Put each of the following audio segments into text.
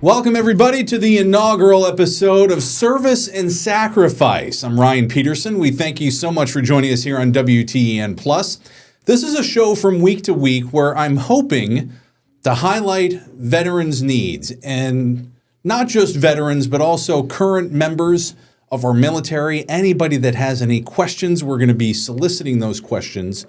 Welcome, everybody, to the inaugural episode of Service and Sacrifice. I'm Ryan Peterson. We thank you so much for joining us here on WTEN+. This is a show from week to week where I'm hoping to highlight veterans' needs, and not just veterans, but also current members of our military. Anybody that has any questions, we're going to be soliciting those questions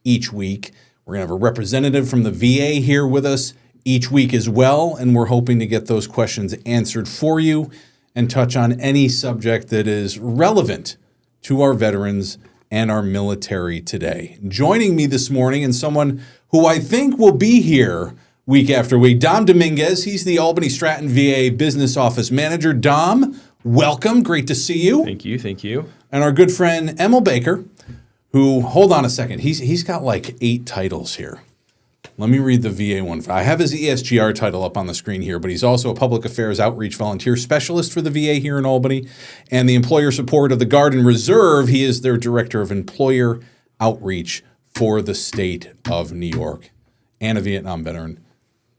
each week. We're going to have a representative from the VA here with us each week as well, and we're hoping to get those questions answered for you and touch on any subject that is relevant to our veterans and our military today. Joining me this morning, and someone who I think will be here week after week, Dom Dominguez. He's the Albany Stratton VA Business Office Manager. Dom, welcome. Great to see you. Thank you. And our good friend, Emil Baker, who, hold on a second, he's got like 8 titles here. Let me read the VA one. I have his ESGR title up on the screen here, but he's also a public affairs outreach volunteer specialist for the VA here in Albany and the employer support of the Guard and Reserve. He is their director of employer outreach for the state of New York, and a Vietnam veteran.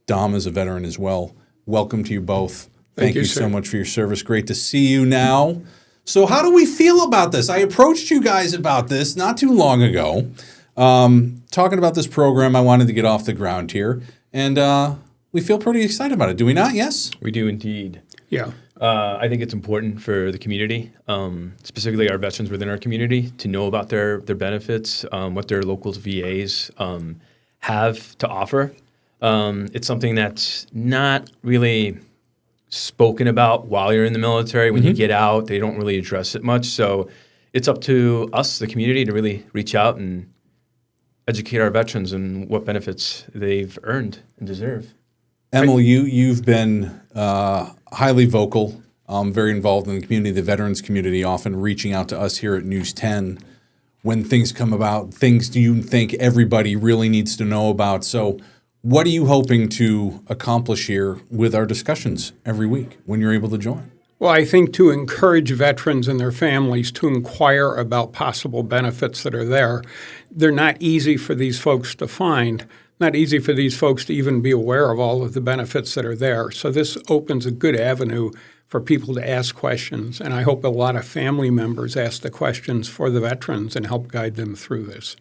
Dom is a veteran as well. Welcome to you both. Thank you so much for your service. Great to see you now. So how do we feel about this? I approached you guys about this not too long ago. Talking about this program, I wanted to get off the ground here, and we feel pretty excited about it. Do we not? Yes? We do indeed. Yeah. I think it's important for the community, specifically our veterans within our community, to know about their benefits, what their local VAs have to offer. It's something that's not really spoken about while you're in the military. When you get out, they don't really address it much. So it's up to us, the community, to really reach out and educate our veterans on what benefits they've earned and deserve. Emil, you've been highly vocal, very involved in the community, the veterans community, often reaching out to us here at News 10 when things come about, things you think everybody really needs to know about. So what are you hoping to accomplish here with our discussions every week when you're able to join? Well, I think to encourage veterans and their families to inquire about possible benefits that are there. They're not easy for these folks to find, not easy for these folks to even be aware of all of the benefits that are there. So this opens a good avenue for people to ask questions, and I hope a lot of family members ask the questions for the veterans and help guide them through this.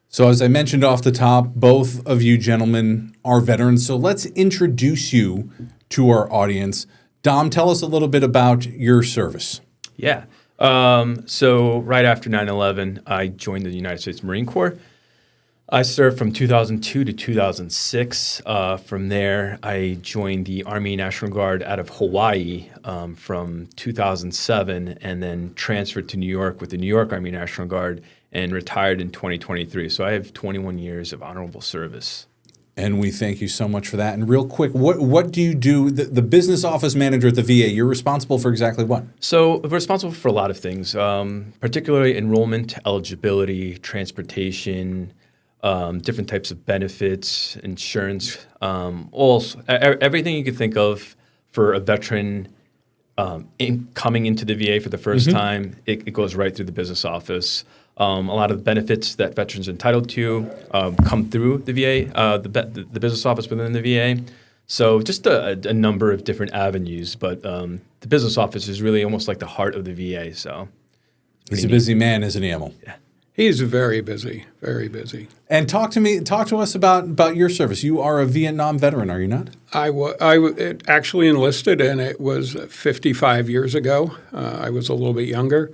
So as I mentioned off the top, both of you gentlemen are veterans, so let's introduce you to our audience. Dom, tell us a little bit about your service. Yeah. So right after 9/11, I joined the United States Marine Corps. I served from 2002 to 2006. From there, I joined the Army National Guard out of Hawaii from 2007, and then transferred to New York with the New York Army National Guard and retired in 2023. So I have 21 years of honorable service. And we thank you so much for that. And real quick, what do you do? The business office manager at the VA, you're responsible for exactly what? So we're responsible for a lot of things, particularly enrollment, eligibility, transportation, different types of benefits, insurance, everything you could think of for a veteran coming into the VA for the first time. It goes right through the business office. A lot of the benefits that veterans are entitled to come through the VA, the business office within the VA. So just a number of different avenues, but the business office is really almost like the heart of the VA. So he's a busy man, isn't he, Emil? Yeah. He's very busy, very busy. And talk to us about your service. You are a Vietnam veteran, are you not? I actually enlisted, and it was 55 years ago. I was a little bit younger.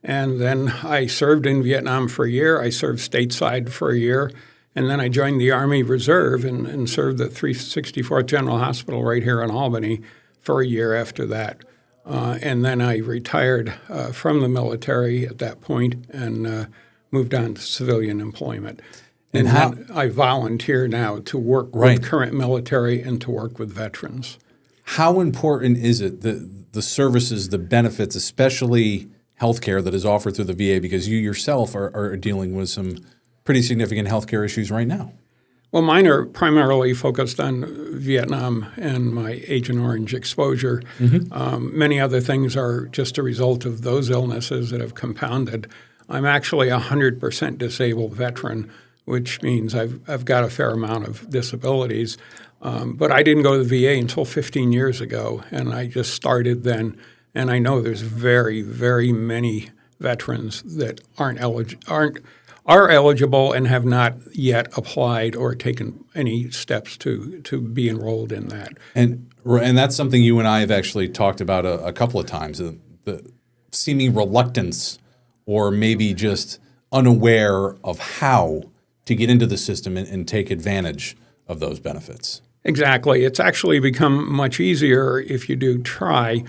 And then I served in Vietnam for a year. I served stateside for a year. And then I joined the Army Reserve and served at 364th General Hospital right here in Albany for a year after that. And then I retired from the military at that point and moved on to civilian employment. And then I volunteer now to work with current military and to work with veterans. How important is it, the services, the benefits, especially healthcare that is offered through the VA, because you yourself are dealing with some pretty significant healthcare issues right now? Well, mine are primarily focused on Vietnam and my Agent Orange exposure. Many other things are just a result of those illnesses that have compounded. I'm actually a 100% disabled veteran which means I've got a fair amount of disabilities. But I didn't go to the VA until 15 years ago, and I just started then. And I know there's very, very many veterans that are eligible and have not yet applied or taken any steps to be enrolled in that. And that's something you and I have actually talked about a couple of times, the seeming reluctance or maybe just unaware of how to get into the system and take advantage of those benefits. Exactly. It's actually become much easier if you do try.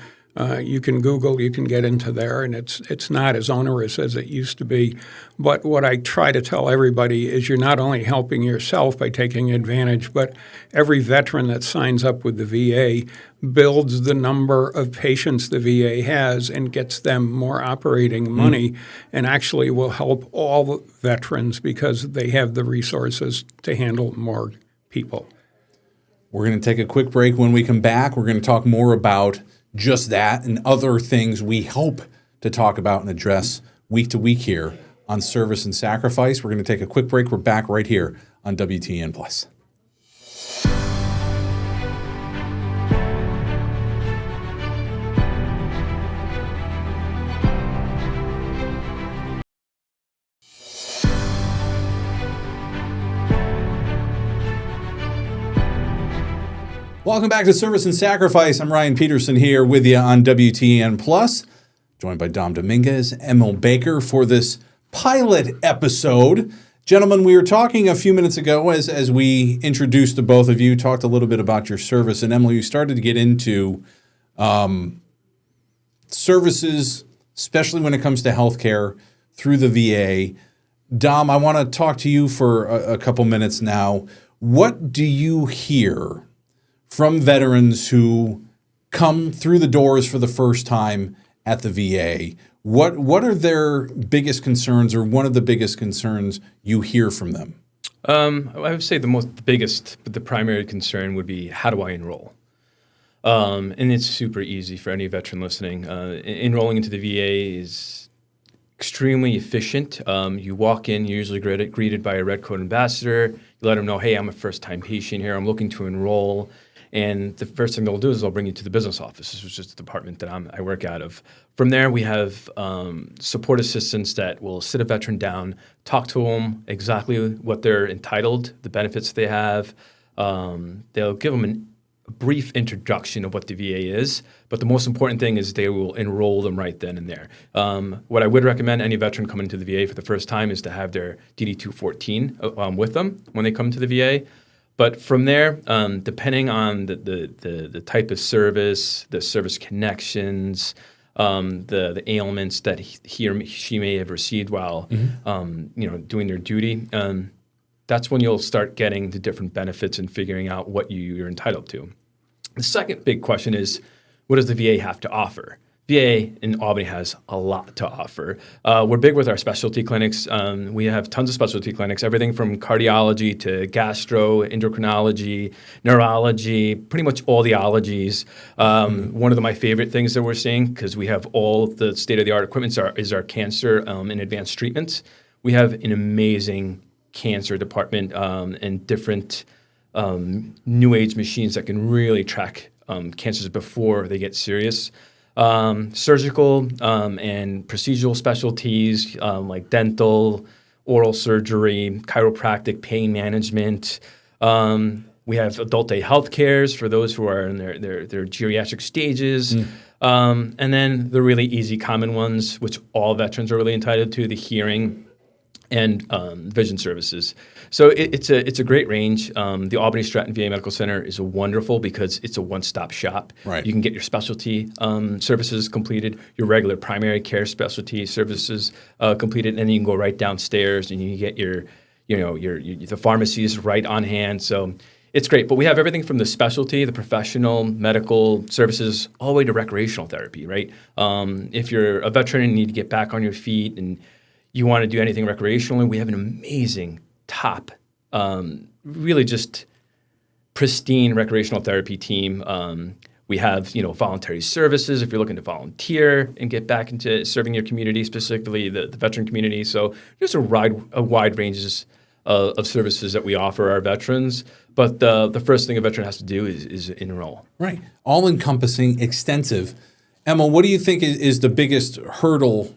You can Google, you can get into there, and it's not as onerous as it used to be. But what I try to tell everybody is you're not only helping yourself by taking advantage, but every veteran that signs up with the VA builds the number of patients the VA has and gets them more operating money, and actually will help all veterans because they have the resources to handle more people. We're going to take a quick break. When we come back, we're going to talk more about just that and other things we hope to talk about and address week to week here on Service and Sacrifice. We're going to take a quick break. We're back right here on WTEN Plus. Welcome back to Service and Sacrifice. I'm Ryan Peterson here with you on WTEN Plus, joined by Dom Dominguez, Emil Baker for this pilot episode. Gentlemen, we were talking a few minutes ago as we introduced the both of you, talked a little bit about your service. And Emil, you started to get into services, especially when it comes to healthcare through the VA. Dom, I want to talk to you for a couple minutes now. What do you hear from veterans who come through the doors for the first time at the VA? What are their biggest concerns, or one of the biggest concerns you hear from them? I would say the biggest, but the primary concern would be, how do I enroll? And it's super easy for any veteran listening. Enrolling into the VA is extremely efficient. You walk in, you're usually greeted by a Red Coat ambassador. You let them know, hey, I'm a first-time patient here. I'm looking to enroll. And the first thing they'll do is they'll bring you to the business office, which is the department that I work out of. From there, we have support assistants that will sit a veteran down, talk to them exactly what they're entitled, the benefits they have. They'll give them a brief introduction of what the VA is, but the most important thing is they will enroll them right then and there. What I would recommend any veteran coming to the VA for the first time is to have their DD-214 with them when they come to the VA. But from there, depending on the type of service, the service connections, the ailments that he or she may have received while doing their duty, that's when you'll start getting the different benefits and figuring out what you're entitled to. The second big question is, what does the VA have to offer? VA in Albany has a lot to offer. We're big with our specialty clinics. We have tons of specialty clinics, everything from cardiology to gastro, endocrinology, neurology, pretty much all the ologies. One of my favorite things that we're seeing, because we have all the state-of-the-art equipment, is our cancer and advanced treatments. We have an amazing cancer department and different new age machines that can really track cancers before they get serious. Surgical and procedural specialties like dental, oral surgery, chiropractic, pain management. We have adult day health cares for those who are in their geriatric stages. And then the really easy common ones, which all veterans are really entitled to, the hearing and vision services. So it's a great range. The Albany Stratton VA Medical Center is wonderful because it's a one-stop shop. Right. You can get your specialty services completed, your regular primary care specialty services completed, and then you can go right downstairs and you get the pharmacies right on hand. So it's great. But we have everything from the specialty, the professional, medical services, all the way to recreational therapy, right? If you're a veteran and you need to get back on your feet and you want to do anything recreationally, we have an amazing top, really just pristine recreational therapy team. We have, voluntary services if you're looking to volunteer and get back into serving your community, specifically the veteran community. So there's a wide ranges of services that we offer our veterans. But the first thing a veteran has to do is enroll. Right. All-encompassing, extensive. Emil, what do you think is the biggest hurdle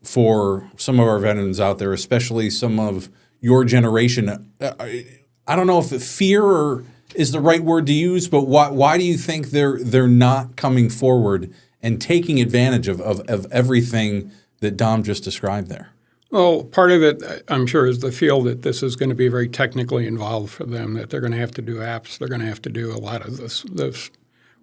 for some of our veterans out there, especially some of your generation? I don't know if fear is the right word to use, but why do you think they're not coming forward and taking advantage of everything that Dom just described there? Well, part of it, I'm sure, is the feel that this is going to be very technically involved for them, that they're going to have to do apps, they're going to have to do a lot of this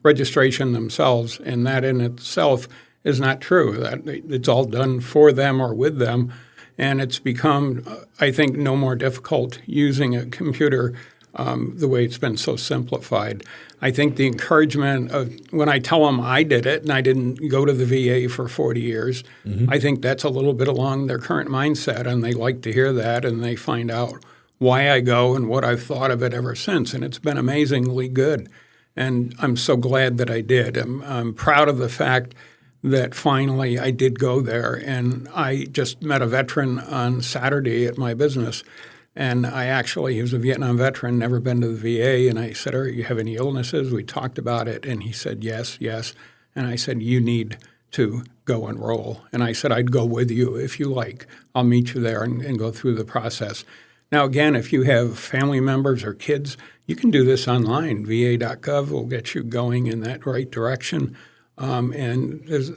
registration themselves, and that in itself is not true. That it's all done for them or with them, and it's become, I think, no more difficult using a computer the way it's been so simplified. I think the encouragement of when I tell them I did it and I didn't go to the VA for 40 years, I think that's a little bit along their current mindset, and they like to hear that, and they find out why I go and what I've thought of it ever since, and it's been amazingly good. And I'm so glad that I did. I'm proud of the fact that finally I did go there, and I just met a veteran on Saturday at my business. And he was a Vietnam veteran, never been to the VA. And I said, you have any illnesses? We talked about it. And he said, yes. And I said, you need to go enroll. And I said, I'd go with you if you like. I'll meet you there and go through the process. Now, again, if you have family members or kids, you can do this online. VA.gov will get you going in that right direction. And there's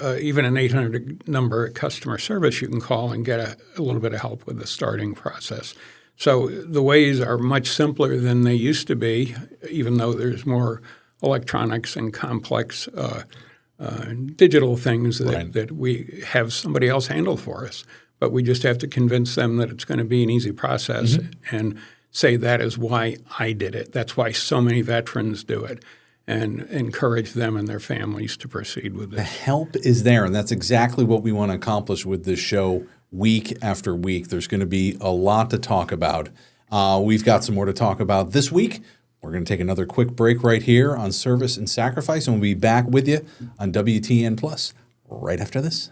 even an 800 number at customer service you can call and get a little bit of help with the starting process. So the ways are much simpler than they used to be, even though there's more electronics and complex digital things that we have somebody else handle for us. But we just have to convince them that it's going to be an easy process and say that is why I did it. That's why so many veterans do it, and encourage them and their families to proceed with this. The help is there, and that's exactly what we want to accomplish with this show week after week. There's going to be a lot to talk about. We've got some more to talk about this week. We're going to take another quick break right here on Service and Sacrifice, and we'll be back with you on WTEN Plus right after this.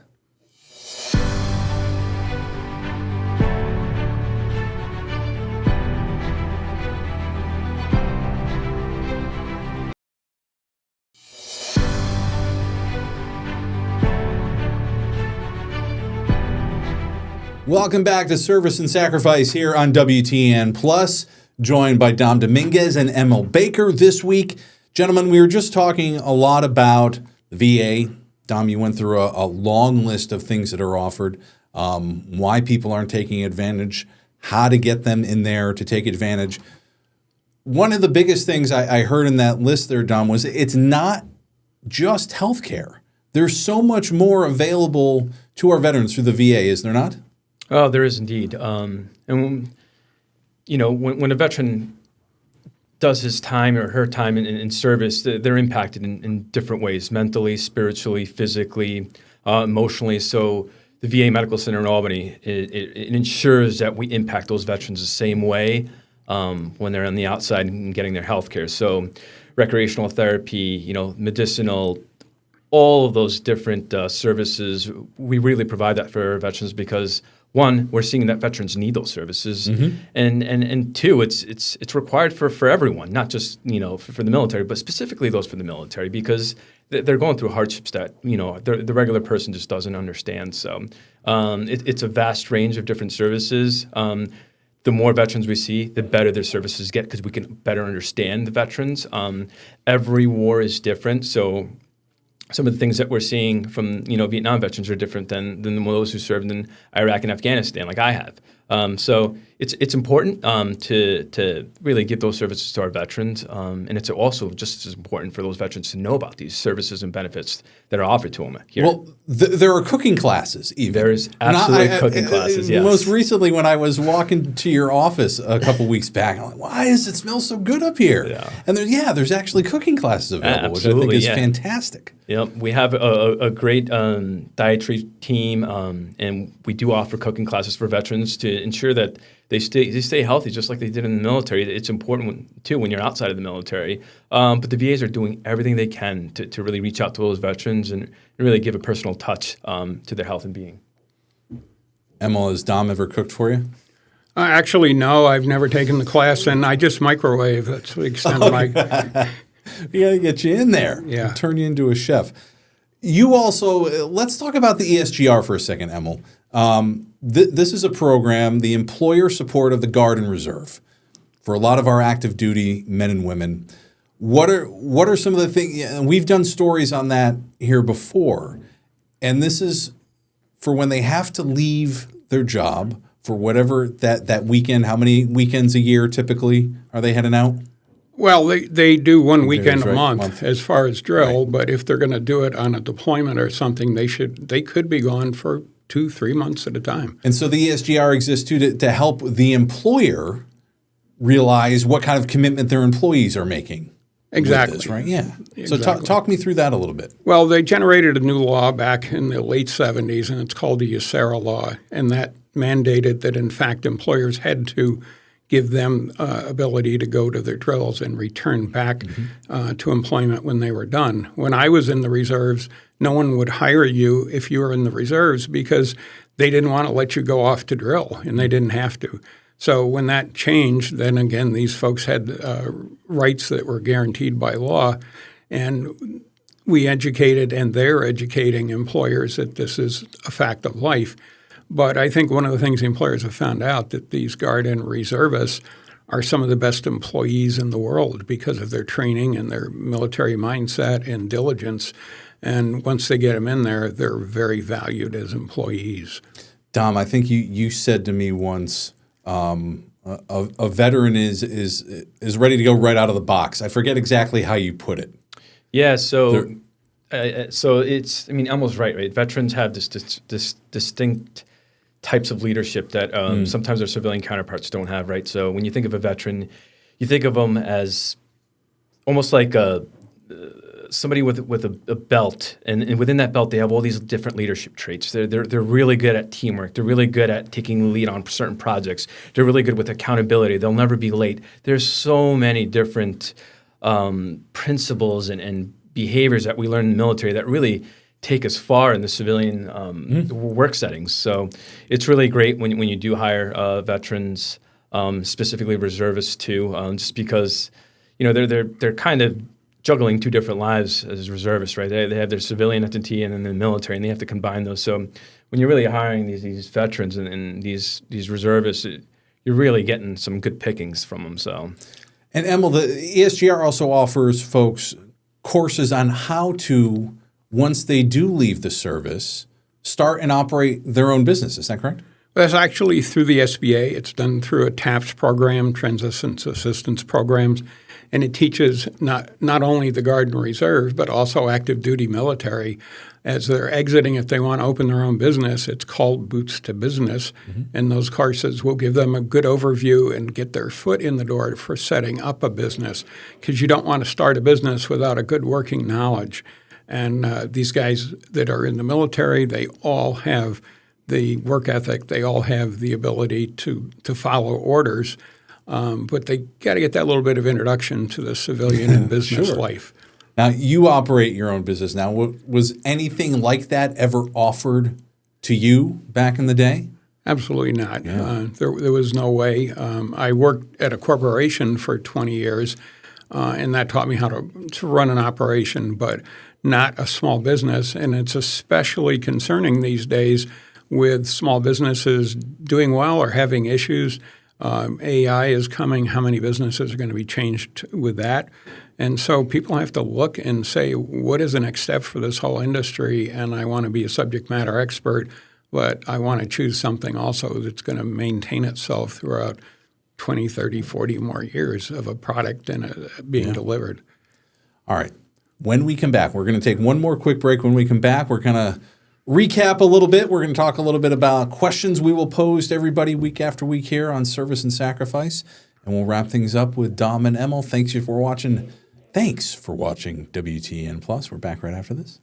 Welcome back to Service and Sacrifice here on WTEN Plus, joined by Dom Dominguez and Emil Baker this week. Gentlemen, we were just talking a lot about the VA. Dom, you went through a long list of things that are offered, why people aren't taking advantage, how to get them in there to take advantage. One of the biggest things I heard in that list there, Dom, was it's not just healthcare. There's so much more available to our veterans through the VA, is there not? Oh, there is indeed. And when a veteran does his time or her time in service, they're impacted in different ways, mentally, spiritually, physically, emotionally. So the VA Medical Center in Albany, it ensures that we impact those veterans the same way when they're on the outside and getting their health care. So recreational therapy, medicinal, all of those different services, we really provide that for our veterans because one, we're seeing that veterans need those services, and two, it's required for everyone, not just for the military, but specifically those for the military because they're going through hardships that the regular person just doesn't understand. So it's a vast range of different services. The more veterans we see, the better their services get because we can better understand the veterans. Every war is different, so some of the things that we're seeing from Vietnam veterans are different than those who served in Iraq and Afghanistan, like I have. So it's important to really give those services to our veterans, and it's also just as important for those veterans to know about these services and benefits that are offered to them here. Well, there are cooking classes even. There's absolutely cooking classes, yes. Most recently when I was walking to your office a couple weeks back, I'm like, why does it smell so good up here? Yeah. And there's actually cooking classes available, which I think is fantastic. Yep, we have a great dietary team, and we do offer cooking classes for veterans to ensure that they stay healthy just like they did in the military. It's important, too, when you're outside of the military. But the VAs are doing everything they can to really reach out to those veterans and really give a personal touch to their health and being. Emil, has Dom ever cooked for you? Actually, no, I've never taken the class, and I just microwave. That's the extent of my. We got to get you in there. Yeah. Turn you into a chef. You also, let's talk about the ESGR for a second, Emil. This is a program, the employer support of the Guard and Reserve, for a lot of our active duty men and women. What are some of the things, and we've done stories on that here before, and this is for when they have to leave their job for whatever that weekend. How many weekends a year typically are they heading out? Well, they do one weekend a right, month as far as drill, but if they're going to do it on a deployment or something, they could be gone for 2-3 months at a time. And so the ESGR exists too to help the employer realize what kind of commitment their employees are making. Exactly. With this, right? Yeah. Exactly. So talk me through that a little bit. Well, they generated a new law back in the late 70s, and it's called the USERRA law, and that mandated that, in fact, employers had to give them ability to go to their drills and return back to employment when they were done. When I was in the reserves, no one would hire you if you were in the reserves because they didn't want to let you go off to drill, and they didn't have to. So when that changed, then again, these folks had rights that were guaranteed by law, and we educated, and they're educating employers that this is a fact of life. But I think one of the things the employers have found out that these Guard and reservists are some of the best employees in the world because of their training and their military mindset and diligence. And once they get them in there, they're very valued as employees. Dom, I think you said to me once, a veteran is ready to go right out of the box. I forget exactly how you put it. Yeah, so it's, I mean, almost right? Veterans have this distinct types of leadership that sometimes their civilian counterparts don't have, right? So when you think of a veteran, you think of them as almost like somebody with a belt, and within that belt they have all these different leadership traits. They're really good at teamwork. They're really good at taking the lead on certain projects. They're really good with accountability. They'll never be late. There's so many different principles and behaviors that we learn in the military that really take us far in the civilian work settings. So it's really great when you do hire veterans, specifically reservists too, just because they're kind of juggling two different lives as reservists, right? They have their civilian entity and then the military, and they have to combine those. So when you're really hiring these veterans and these reservists, you're really getting some good pickings from them. So, and Emil, the ESGR also offers folks courses on how to, once they do leave the service, start and operate their own business. Is that correct? That's actually through the SBA. It's done through a TAPS program, Transition Assistance Programs, and it teaches not only the Guard and Reserve, but also active duty military. As they're exiting, if they want to open their own business, it's called Boots to Business, and those courses will give them a good overview and get their foot in the door for setting up a business, because you don't want to start a business without a good working knowledge. And these guys that are in the military, they all have the work ethic. They all have the ability to follow orders, but they got to get that little bit of introduction to the civilian and business life. Now, you operate your own business now. Was anything like that ever offered to you back in the day? Absolutely not. Yeah. There was no way. I worked at a corporation for 20 years, and that taught me how to run an operation, but not a small business. And it's especially concerning these days with small businesses doing well or having issues. AI is coming. How many businesses are going to be changed with that? And so people have to look and say, what is the next step for this whole industry? And I want to be a subject matter expert, but I want to choose something also that's going to maintain itself throughout 20, 30, 40 more years of a product and being delivered. All right. When we come back, we're going to take one more quick break. When we come back, we're going to recap a little bit. We're going to talk a little bit about questions we will pose to everybody week after week here on Service and Sacrifice. And we'll wrap things up with Dom and Emil. Thanks for watching WTEN Plus. We're back right after this.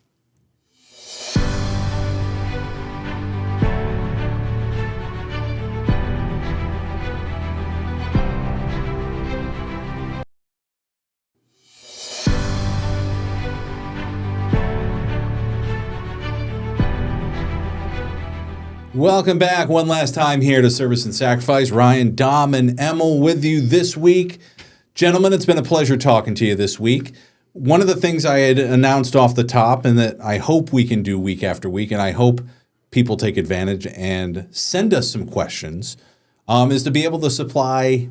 Welcome back one last time here to Service and Sacrifice. Ryan, Dom, and Emil with you this week. Gentlemen, it's been a pleasure talking to you this week. One of the things I had announced off the top and that I hope we can do week after week, and I hope people take advantage and send us some questions, is to be able to supply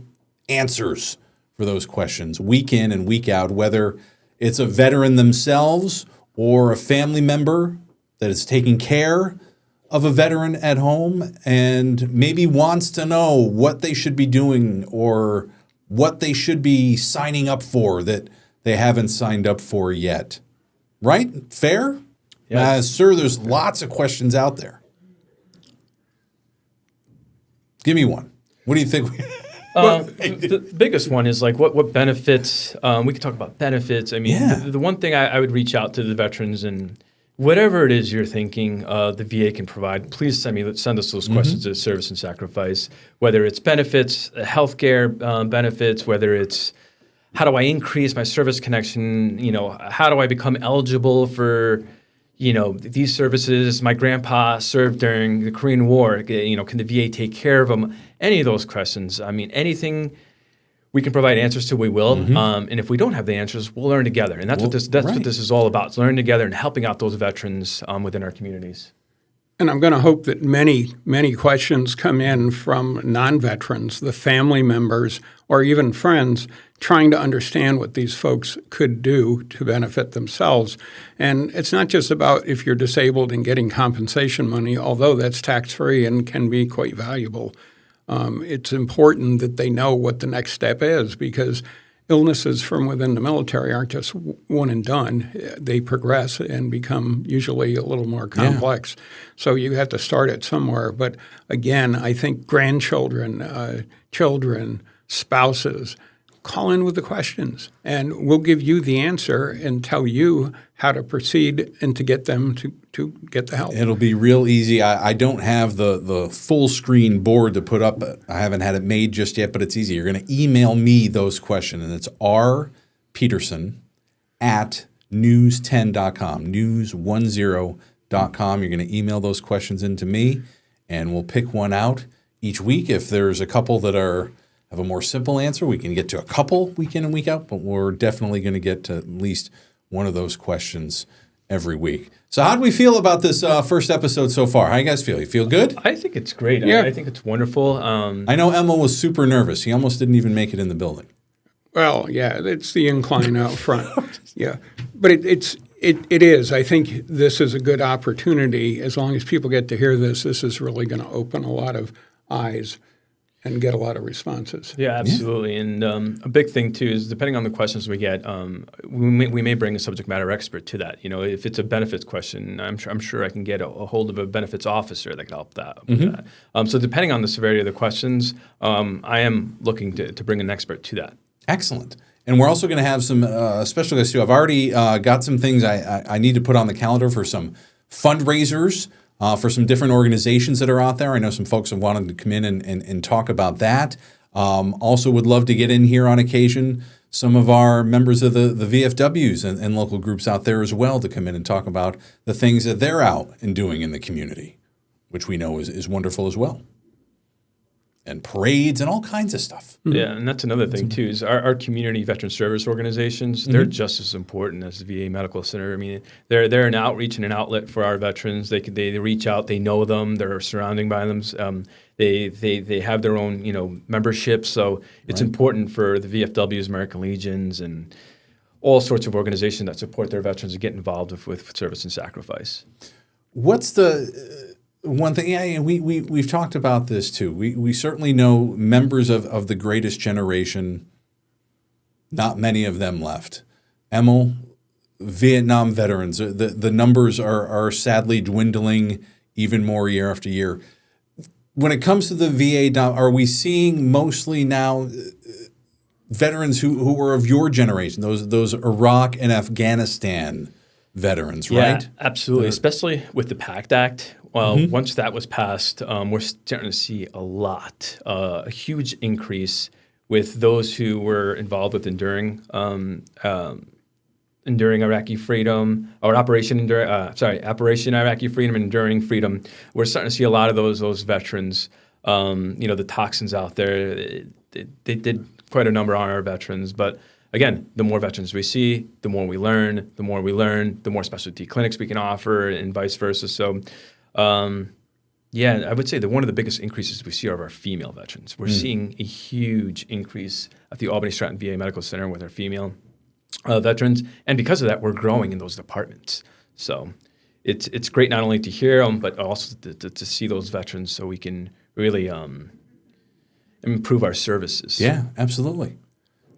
answers for those questions week in and week out, whether it's a veteran themselves or a family member that is taking care of a veteran at home and maybe wants to know what they should be doing or what they should be signing up for that they haven't signed up for yet. Right? Fair? Yes. Sir, there's lots of questions out there. Give me one. What do you think? The biggest one is like what benefits. We can talk about benefits. I mean, the one thing I would reach out to the veterans and whatever it is you're thinking the VA can provide, please send us those questions to Service and Sacrifice, whether it's benefits, healthcare benefits, whether it's how do I increase my service connection, how do I become eligible for, these services. My grandpa served during the Korean War, can the VA take care of him? Any of those questions. I mean, anything we can provide answers to, we will. And if we don't have the answers, we'll learn together. And that's what this is all about, learning together and helping out those veterans within our communities. And I'm going to hope that many, many questions come in from non-veterans, the family members, or even friends trying to understand what these folks could do to benefit themselves. And it's not just about if you're disabled and getting compensation money, although that's tax-free and can be quite valuable. It's important that they know what the next step is because illnesses from within the military aren't just one and done. They progress and become usually a little more complex. So you have to start it somewhere. But again, I think grandchildren, children, spouses, call in with the questions and we'll give you the answer and tell you how to proceed and to get them to get the help. It'll be real easy. I don't have the full screen board to put up. I haven't had it made just yet, but it's easy. You're going to email me those questions, and it's rpeterson@news10.com, news10.com. You're going to email those questions into me, and we'll pick one out each week. If there's a couple that have a more simple answer, we can get to a couple week in and week out, but we're definitely going to get to at least one of those questions every week. So how do we feel about this first episode so far? How you guys feel? You feel good? I think it's great. Yeah. I think it's wonderful. I know Emil was super nervous. He almost didn't even make it in the building. Well, yeah, it's the incline out front. Yeah, but it is. I think this is a good opportunity. As long as people get to hear this, this is really going to open a lot of eyes and get a lot of responses. Yeah, absolutely. Yeah. And a big thing, too, is depending on the questions we get, we may bring a subject matter expert to that. If it's a benefits question, I'm sure I can get a hold of a benefits officer that can help with that. So depending on the severity of the questions, I am looking to bring an expert to that. Excellent. And we're also going to have some special guests, too. I've already got some things I need to put on the calendar for some fundraisers for some different organizations that are out there. I know some folks have wanted to come in and talk about that. Also would love to get in here on occasion some of our members of the VFWs and local groups out there as well to come in and talk about the things that they're out and doing in the community, which we know is wonderful as well. And parades and all kinds of stuff. Yeah, and that's another thing, too, is our community veteran service organizations, they're just as important as the VA Medical Center. I mean, they're an outreach and an outlet for our veterans. They reach out, they know them, they're surrounding by them. They have their own, membership. So it's important for the VFWs, American Legions, and all sorts of organizations that support their veterans to get involved with service and sacrifice. What's the... one thing, we've talked about this too. We certainly know members of the greatest generation, not many of them left. Emil, Vietnam veterans, the numbers are sadly dwindling even more year after year. When it comes to the VA, are we seeing mostly now veterans who are of your generation, those Iraq and Afghanistan veterans, right? Yeah, absolutely, especially with the PACT Act. Well, once that was passed, we're starting to see a huge increase with those who were involved with enduring Enduring Iraqi Freedom, or Operation Iraqi Freedom, Enduring Freedom. We're starting to see a lot of those veterans. The toxins out there, they did quite a number on our veterans. But again, the more veterans we see, the more we learn. The more we learn, the more specialty clinics we can offer, and vice versa. So, I would say that one of the biggest increases we see are our female veterans. We're seeing a huge increase at the Albany Stratton VA Medical Center with our female veterans, and because of that, we're growing in those departments. So it's great not only to hear them, but also to see those veterans, so we can really improve our services. Yeah, absolutely.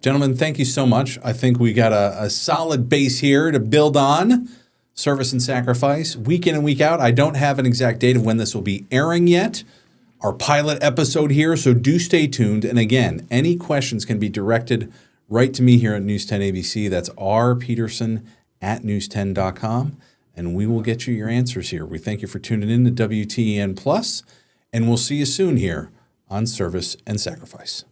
Gentlemen, thank you so much. I think we got a solid base here to build on. Service and Sacrifice, week in and week out. I don't have an exact date of when this will be airing yet, our pilot episode here, so do stay tuned. And again, any questions can be directed right to me here at News 10 ABC. That's rpeterson@news10.com, and we will get you your answers here. We thank you for tuning in to WTEN Plus, and we'll see you soon here on Service and Sacrifice.